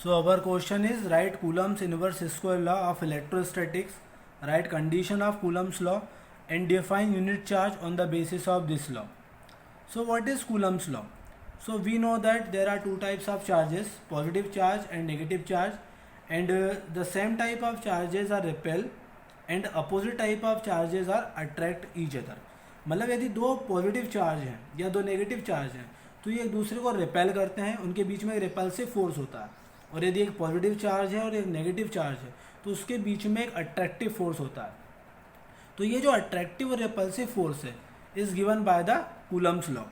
So our question is write Coulomb's inverse square law of electrostatics, write condition of Coulomb's law and define unit charge on the basis of this law. So what is Coulomb's law? So we know that there are two types of charges, positive charge and negative charge, and the same type of charges are repel and opposite type of charges are attract each other. मतलब यदि दो positive charge हैं या दो negative charge हैं तो ये एक दूसरे को रिपेल करते हैं, उनके बीच में एक रिपल्सिव फोर्स होता है। और यदि एक पॉजिटिव चार्ज है और एक नेगेटिव चार्ज है तो उसके बीच में एक अट्रैक्टिव फोर्स होता है। तो ये जो अट्रैक्टिव और रिपल्सिव फोर्स है is given by the Coulomb's law.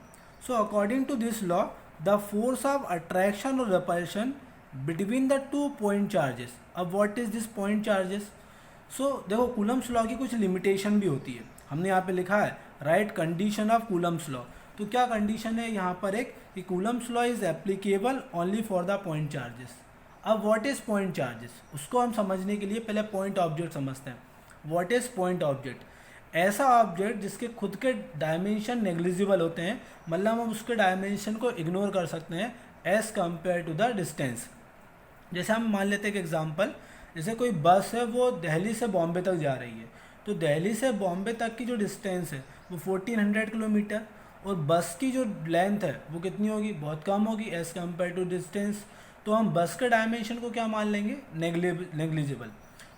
So according to this law the force of attraction और repulsion between the two point charges. अब what is this point charges? So देखो कूलम्स लॉ की कुछ limitation भी होती है। हमने यहाँ पे लिखा है right condition of Coulomb's law. तो क्या कंडीशन है यहाँ पर एक कि Coulomb's law is applicable only for the point charges. अब व्हाट इज पॉइंट चार्जेस, उसको हम समझने के लिए पहले पॉइंट ऑब्जेक्ट समझते हैं। What is point object? ऐसा ऑब्जेक्ट जिसके खुद के डायमेंशन नेग्लिजिबल होते हैं, मतलब हम उसके डायमेंशन को इग्नोर कर सकते हैं as compare to the distance. जैसे हम मान लेते हैं एक एग्जांपल, जैसे कोई बस है वो दिल्ली से बॉम्बे तक जा रही है, तो दिल्ली से बॉम्बे तक की जो डिस्टेंस है वो 1400 किलोमीटर, और बस की जो लेंथ है वो कितनी होगी? बहुत कम होगी एज कम्पेयर टू डिस्टेंस। तो हम बस के डायमेंशन को क्या मान लेंगे? नेग्लिजिबल।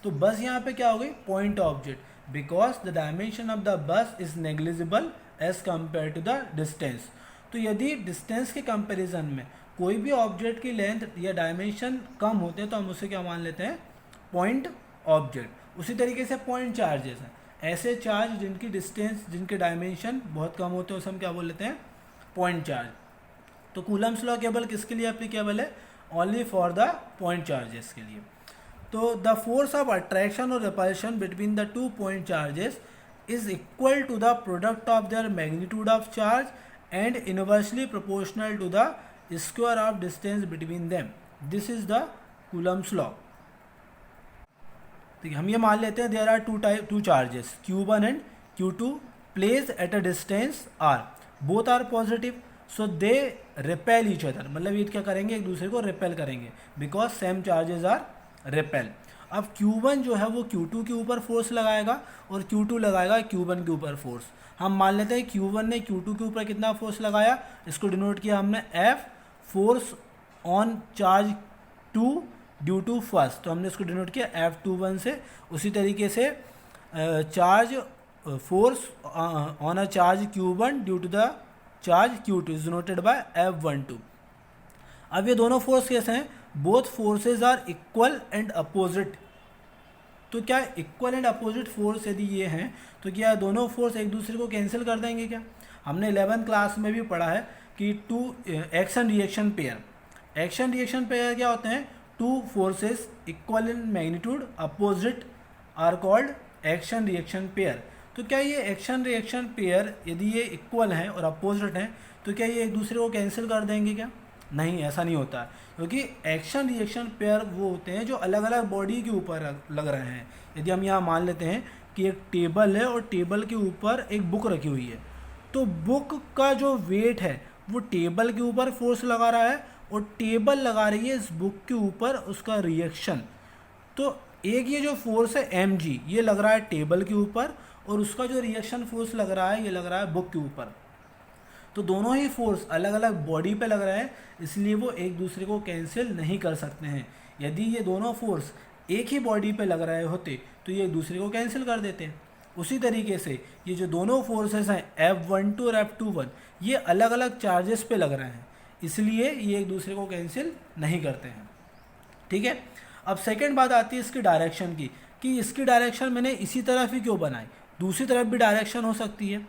तो बस यहाँ पे क्या हो गई? Point object, because the dimension of the bus is negligible as compare to the distance. तो यदि डिस्टेंस के कंपैरिजन में कोई भी ऑब्जेक्ट की लेंथ या डायमेंशन कम होते हैं तो हम उसे क्या मान लेते हैं? Point object. उसी तरीके से पॉइंट चार्जेस हैं, ऐसे चार्ज जिनकी डिस्टेंस, जिनके डायमेंशन बहुत कम होते हैं उसे हम क्या बोल लेते हैं? Point charge. तो कूलम्स लॉ केवल किसके लिए एप्लीकेबल है? Only for the point charges के लिए। तो द फोर्स ऑफ अट्रैक्शन और repulsion between the two point charges is equal to the product of their magnitude of charge and inversely proportional to the square of distance between them. This is the Coulomb's law. तो हम ये मान लेते हैं there are two charges Q1 and Q2 place at a distance R, both are positive, so they repel each other. मतलब ये क्या करेंगे? एक दूसरे को रिपेल करेंगे because same charges are repel. अब Q1 जो है वो Q2 के ऊपर फोर्स लगाएगा और Q2 लगाएगा Q1 के ऊपर फोर्स। हम मान लेते हैं Q1 ने Q2 के ऊपर कितना फोर्स लगाया, इसको डिनोट किया हमने F, force on charge 2 due to first, तो हमने इसको डिनोट किया F21 से। उसी तरीके से charge force on a charge Q1 due to the charge Q2 is denoted by F12। अब ये दोनों फोर्स कैसे हैं? Both forces are equal and opposite. तो क्या इक्वल एंड अपोजिट फोर्स यदि ये हैं तो क्या दोनों फोर्स एक दूसरे को कैंसिल कर देंगे क्या? हमने 11th क्लास में भी पढ़ा है कि two action reaction pair. Action reaction pair क्या होते हैं? Two forces equal in magnitude opposite are called action reaction pair. तो क्या ये एक्शन रिएक्शन पेयर यदि ये इक्वल हैं और अपोजिट हैं तो क्या ये एक दूसरे को कैंसिल कर देंगे क्या? नहीं, ऐसा नहीं होता है, क्योंकि एक्शन रिएक्शन पेयर वो होते हैं जो अलग अलग बॉडी के ऊपर लग रहे हैं। यदि हम यहाँ मान लेते हैं कि एक टेबल है और टेबल के ऊपर एक बुक रखी हुई है, तो बुक का जो वेट है वो टेबल के ऊपर फोर्स लगा रहा है और टेबल लगा रही है इस बुक के ऊपर उसका रिएक्शन। तो एक ये जो फोर्स है mg ये लग रहा है टेबल के ऊपर, और उसका जो रिएक्शन फोर्स लग रहा है ये लग रहा है बुक के ऊपर। तो दोनों ही फोर्स अलग अलग बॉडी पे लग रहे हैं, इसलिए वो एक दूसरे को कैंसिल नहीं कर सकते हैं। यदि ये दोनों फोर्स एक ही बॉडी पे लग रहे होते तो ये एक दूसरे को कैंसिल कर देते हैं। उसी तरीके से ये जो दोनों फोर्सेस हैं F12 और F21 ये अलग अलग चार्जेस पे लग रहे हैं, इसलिए ये एक दूसरे को कैंसिल नहीं करते हैं। ठीक है। अब सेकंड बात आती है इसकी डायरेक्शन की, कि इसकी डायरेक्शन मैंने इसी तरफ ही क्यों बनाई, दूसरी तरफ भी डायरेक्शन हो सकती है।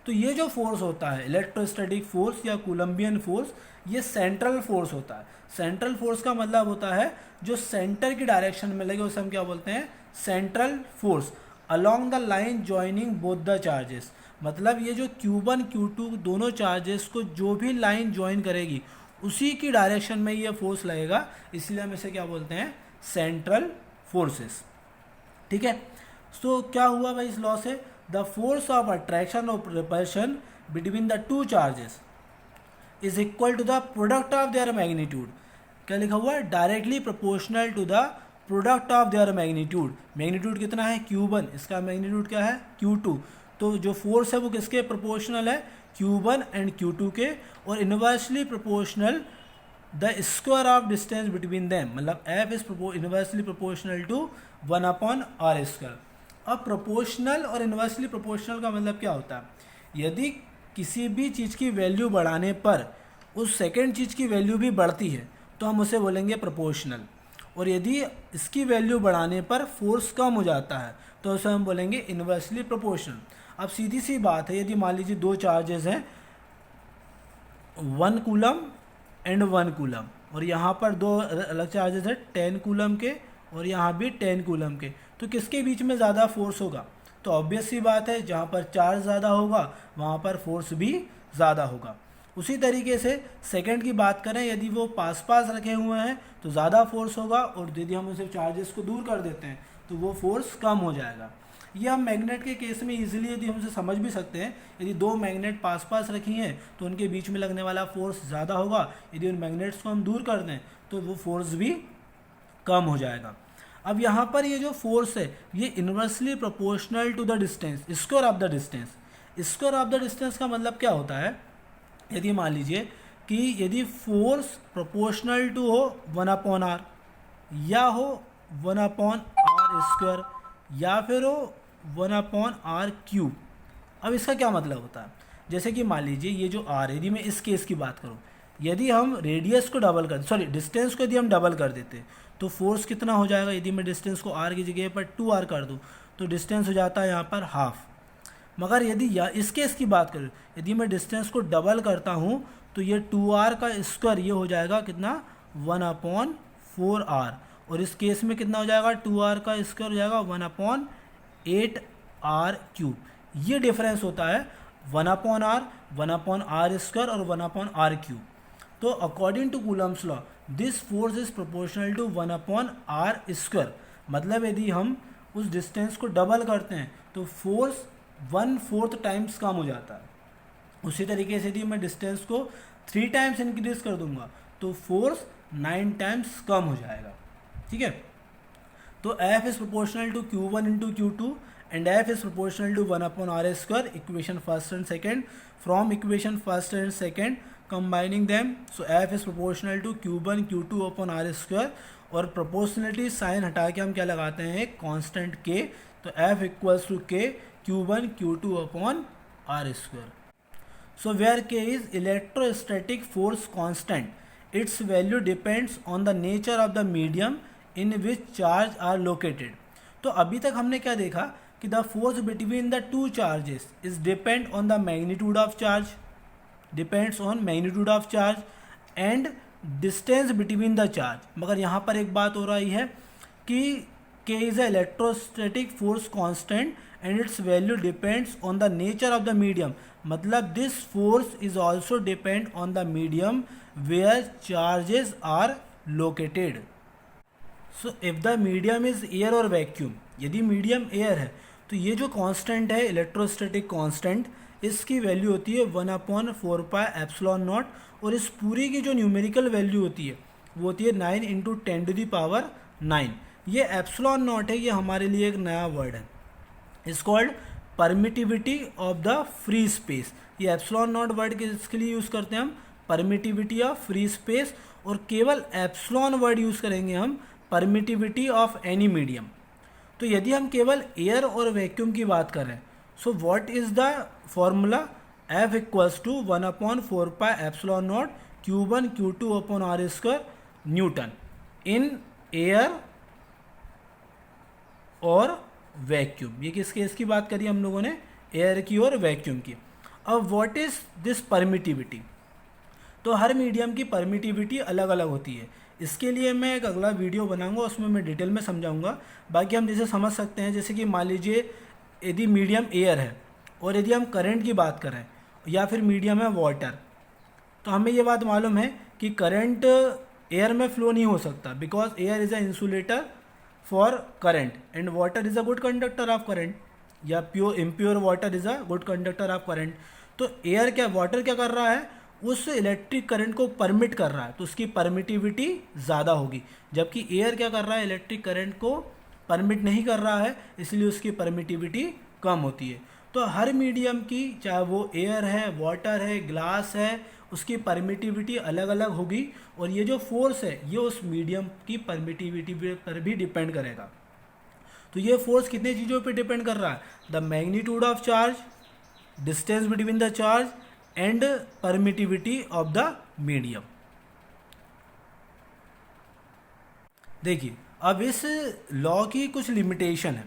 तो ये जो फोर्स होता है इलेक्ट्रोस्टैटिक फोर्स या कोलम्बियन फोर्स, ये सेंट्रल फोर्स होता है। सेंट्रल फोर्स का मतलब होता है जो सेंटर की डायरेक्शन में लगे उसे हम क्या बोलते हैं? Central force along the line joining both the charges. मतलब ये जो Q1 Q2 दोनों चार्जेस को जो भी लाइन ज्वाइन करेगी उसी की डायरेक्शन में ये फोर्स लगेगा, इसलिए हम इसे क्या बोलते हैं? Central forces. ठीक है। तो क्या हुआ भाई इस लॉ से? द फोर्स ऑफ अट्रैक्शन और repulsion between the two charges is equal to the product of their magnitude क्या लिखा हुआ है, directly proportional to the product of their magnitude. Magnitude कितना है Q1, इसका मैग्नीट्यूड क्या है Q2। तो जो फोर्स है वो किसके प्रोपोर्शनल है, Q1 एंड Q2 के, और inversely proportional the square of distance between them, मतलब F is inversely proportional to 1/r²। अब प्रोपोर्शनल और इन्वर्सली प्रोपोर्शनल का मतलब क्या होता है, यदि किसी भी चीज़ की वैल्यू बढ़ाने पर उस सेकेंड चीज़ की वैल्यू भी बढ़ती है तो हम उसे बोलेंगे प्रोपोर्शनल, और यदि इसकी वैल्यू बढ़ाने पर फोर्स कम हो जाता है तो उसे हम बोलेंगे इन्वर्सली प्रोपोर्शनल। अब सीधी सी बात है, यदि मान लीजिए दो चार्जेस हैं 1 कूलम एंड 1 कूलम, और यहाँ पर दो अलग चार्जेस हैं 10 कूलम के और यहाँ भी 10 कूलम के, तो किसके बीच में ज़्यादा फोर्स होगा, तो ऑब्वियस सी बात है जहाँ पर चार्ज ज़्यादा होगा वहाँ पर फोर्स भी ज़्यादा होगा। उसी तरीके से सेकंड की बात करें, यदि वो पास पास रखे हुए हैं तो ज़्यादा फोर्स होगा, और यदि हम उसे चार्जेस को दूर कर देते हैं तो वो फोर्स कम हो जाएगा। ये हम मैग्नेट के केस में इजीली यदि हम उसे समझ भी सकते हैं, यदि दो मैग्नेट पास पास रखी हैं तो उनके बीच में लगने वाला फोर्स ज़्यादा होगा, यदि उन मैग्नेट्स को हम दूर कर दें तो वो फोर्स भी कम हो जाएगा। अब यहाँ पर ये जो फोर्स है ये inversely proportional to the distance, square of the distance. Square of the distance का मतलब क्या होता है, यदि मान लीजिए कि यदि फोर्स प्रोपोर्शनल टू हो 1/r, या हो 1/r² या फिर हो 1/r³। अब इसका क्या मतलब होता है, जैसे कि मान लीजिए ये जो r है, यदि मैं इस केस की बात करूँ, यदि हम रेडियस को डबल कर डिस्टेंस को यदि हम डबल कर देते तो फोर्स कितना हो जाएगा, यदि मैं डिस्टेंस को r की जगह पर 2r कर दूँ तो डिस्टेंस हो जाता है यहाँ पर हाफ। मगर यदि इस केस की बात करूँ, यदि मैं डिस्टेंस को डबल करता हूँ तो ये 2r का स्क्वायर ये हो जाएगा कितना 1/4r, और इस केस में कितना हो जाएगा 2r का स्क्वायर हो जाएगा 1/8r³। ये डिफरेंस होता है 1/r, 1/r² और 1/r³। तो according to Coulomb's law this force is proportional to 1/r²। मतलब यदि हम उस डिस्टेंस को डबल करते हैं तो फोर्स 1/4 टाइम्स कम हो जाता है। उसी तरीके से यदि मैं डिस्टेंस को 3 टाइम्स इंक्रीज कर दूंगा तो फोर्स 9 टाइम्स कम हो जाएगा। ठीक है, तो F is proportional to Q1 into Q2 and F is proportional to 1/r²। Equation first and second, from equation first and second combining them, so F is proportional to Q1 Q2/r², और proportionality sign हटा के हम क्या लगाते हैं एक constant K, तो F equals to K Q1 Q2/r²। So where K is electrostatic force constant, its value depends on the nature of the medium in which charge are located। तो अभी तक हमने क्या देखा कि the force between the two charges is depend on the magnitude of charge, depends on magnitude of charge and distance between the charge। मगर यहाँ पर एक बात हो रही है कि K is a electrostatic force constant and its value depends on the nature of the medium, मतलब this force is also depend on the medium where charges are located। So if the medium is air or vacuum, यदि medium air है तो ये जो constant है electrostatic constant, इसकी value होती है 1/4πε0, और इस पूरी की जो न्यूमेरिकल वैल्यू होती है वो होती है 9 × 10⁹ ये एप्सिलॉन नॉट है, ये हमारे लिए एक नया वर्ड है, is called permittivity of the free space. ये एप्सिलॉन नॉट वर्ड किसके लिए यूज़ करते हैं हम, परमिटिविटी ऑफ फ्री स्पेस, और केवल एप्सिलॉन वर्ड यूज़ करेंगे हम परमिटिविटी ऑफ एनी मीडियम। तो यदि हम केवल एयर और वैक्यूम की बात करें, so what is the formula, F equals to 1/4πε0 Q1 Q2/r² newton in air और वैक्यूम। ये किस केस की बात करी हम लोगों ने, एयर की और वैक्यूम की। अब व्हाट इज़ दिस परमिटिविटी, तो हर मीडियम की परमिटिविटी अलग अलग होती है। इसके लिए मैं एक अगला वीडियो बनाऊंगा, उसमें मैं डिटेल में समझाऊंगा। बाकी हम जैसे समझ सकते हैं, जैसे कि मान लीजिए यदि मीडियम एयर है और यदि हम करंट की बात करें, या फिर मीडियम है वाटर, तो हमें ये बात मालूम है कि करंट एयर में फ्लो नहीं हो सकता, because air is a insulator for current and water is a good conductor of current, या impure water is a good conductor of current. तो एयर क्या, वाटर क्या कर रहा है, उस इलेक्ट्रिक करंट को परमिट कर रहा है तो उसकी परमिटिविटी ज़्यादा होगी, जबकि एयर क्या कर रहा है, इलेक्ट्रिक करंट को परमिट नहीं कर रहा है, इसलिए उसकी परमिटिविटी कम होती है। तो हर मीडियम की, चाहे वो एयर है, वाटर है, ग्लास है, उसकी परमिटिविटी अलग अलग होगी, और ये जो फोर्स है ये उस मीडियम की परमिटिविटी पर भी डिपेंड करेगा। तो ये फोर्स कितने चीज़ों पे डिपेंड कर रहा है, the magnitude of charge, distance between the charge and permittivity of the medium. देखिए अब इस लॉ की कुछ लिमिटेशन है।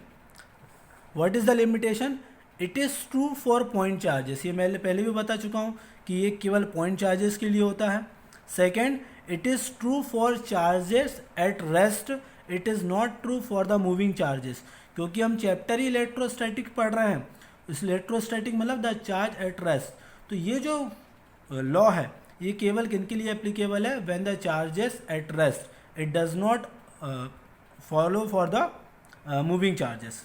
What is the limitation? It is true for point charges, ये मैं पहले भी बता चुका हूँ कि ये केवल पॉइंट चार्जेस के लिए होता है। Second, it is true for charges at rest, it is not true for the moving charges. क्योंकि हम चैप्टर ही इलेक्ट्रोस्टैटिक पढ़ रहे हैं, इस इलेक्ट्रोस्टैटिक मतलब द चार्ज एट रेस्ट। तो ये जो लॉ है ये केवल किन के लिए एप्लीकेबल है, when the charges at rest, it does not follow for the moving charges.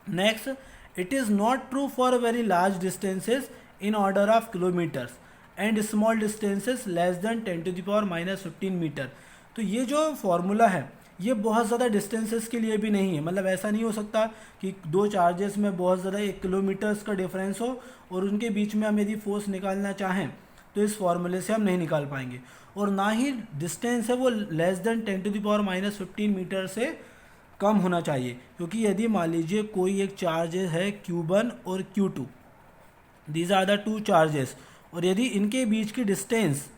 Next, it is not true for very large distances in order of kilometers and small distances less than 10 to the power minus 15 metre. तो ये जो formula है ये बहुत ज़्यादा distances के लिए भी नहीं है। मतलब ऐसा नहीं हो सकता कि दो चार्जेस में बहुत ज़्यादा 1 किलोमीटर्स का डिफरेंस हो और उनके बीच में हम यदि फोर्स निकालना चाहें तो इस फॉर्मूले से हम नहीं निकाल पाएंगे। और ना ही डिस्टेंस है वो less than 10 to the power minus 15 metre से कम होना चाहिए। क्योंकि यदि मान लीजिए कोई एक चार्ज है Q1 और Q2, these are the two charges, और यदि इनके बीच की distance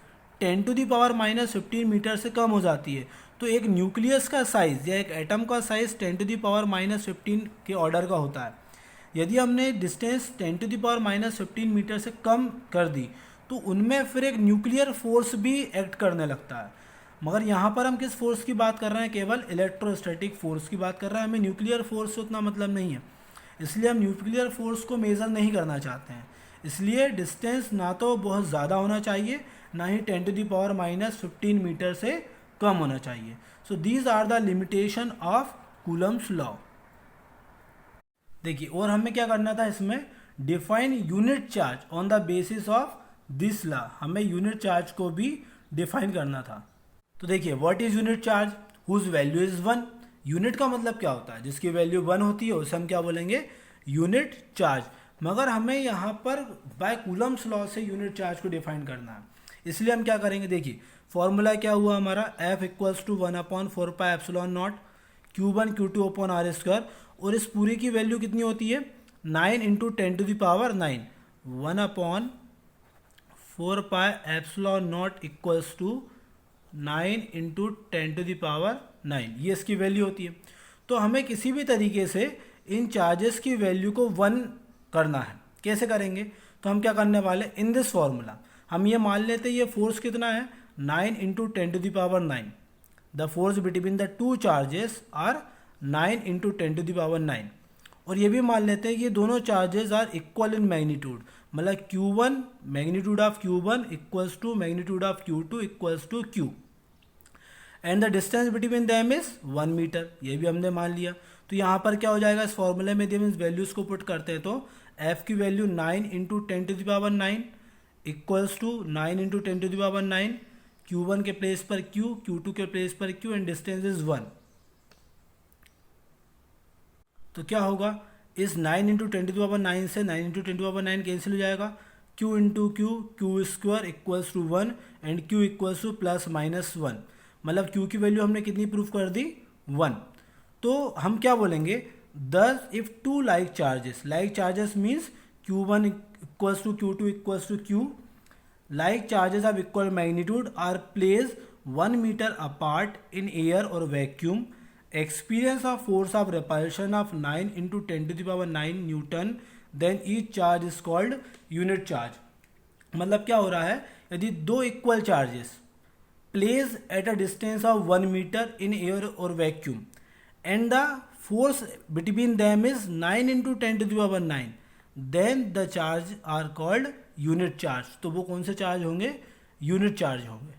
10 to the power minus 15 metre से कम हो जाती है तो एक न्यूक्लियस का साइज़ या एक एटम का size 10 to the power minus 15 के ऑर्डर का होता है। यदि हमने distance 10 to the power minus 15 metre से कम कर दी तो उनमें फिर एक न्यूक्लियर फोर्स भी एक्ट करने लगता है। मगर यहाँ पर हम किस फोर्स की बात कर रहे हैं, केवल इलेक्ट्रोस्टैटिक फोर्स की बात कर रहे हैं। हमें न्यूक्लियर फोर्स से उतना मतलब नहीं है, इसलिए हम न्यूक्लियर फोर्स को मेज़र नहीं करना चाहते हैं। इसलिए डिस्टेंस ना तो बहुत ज़्यादा होना चाहिए, ना ही 10 to the power minus 15 metre से कम होना चाहिए। So these are the limitation of Coulomb's law. देखिए और हमें क्या करना था इसमें, define unit charge on the basis of this law. हमें यूनिट चार्ज को भी डिफाइन करना था। तो देखिए what is unit charge, whose value is 1। Unit का मतलब क्या होता है, जिसकी वैल्यू 1 होती है उसे हम क्या बोलेंगे, यूनिट चार्ज। मगर हमें यहाँ पर बाय कूलम्स लॉ से यूनिट चार्ज को डिफाइन करना है, इसलिए हम क्या करेंगे। देखिए फॉर्मूला क्या हुआ हमारा, F equals to 1/4 pi epsilon naught Q1 Q2 upon R square, और इस पूरी की वैल्यू कितनी होती है 9 into 10 to the power 9, 1/4 pi epsilon naught equals to 9 into 10 to the power 9, ये इसकी वैल्यू होती है। तो हमें किसी भी तरीके से इन चार्जेस की वैल्यू को 1 करना है। कैसे करेंगे, तो हम क्या करने वाले, इन दिस फॉर्मूला हम ये मान लेते हैं ये फोर्स कितना है 9 into 10 to the power 9, the force between the two charges are 9 into 10 to the power 9। और ये भी मान लेते हैं ये दोनों charges are equal in magnitude, मतलब Q1 magnitude of Q1 equals to magnitude of Q2 equals to Q, and the distance between them is 1 metre, ये भी हमने मान लिया। तो यहाँ पर क्या हो जाएगा, इस फॉर्मूले में यदि हम इस वैल्यूज़ को पुट करते हैं तो F की value 9 into 10 to the power 9 equals to 9 into 10 to the power 9, Q1 के प्लेस पर Q, Q2 के प्लेस पर Q, एंड डिस्टेंस इज 1। तो क्या होगा, इस 9 इंटू 10 टू द पावर 9 से 9 into 10 to the power 9 cancel हो जाएगा, Q into Q, Q square equals to 1 and Q equals to plus minus 1, मतलब Q की वैल्यू हमने कितनी प्रूफ कर दी 1। तो हम क्या बोलेंगे, thus if two like charges means Q1 equals to Q2 equals to Q, like charges of equal magnitude are placed 1 meter apart in air or vacuum, experience of force of repulsion of 9 into 10 to the power 9 Newton, then each charge is called unit charge। मतलब क्या हो रहा है, यदि दो equal charges place at a distance of 1 metre in air और vacuum and the force between them is 9 into 10 to the power 9, then the charge are called unit charge. तो वो कौन से चार्ज होंगे, यूनिट चार्ज होंगे।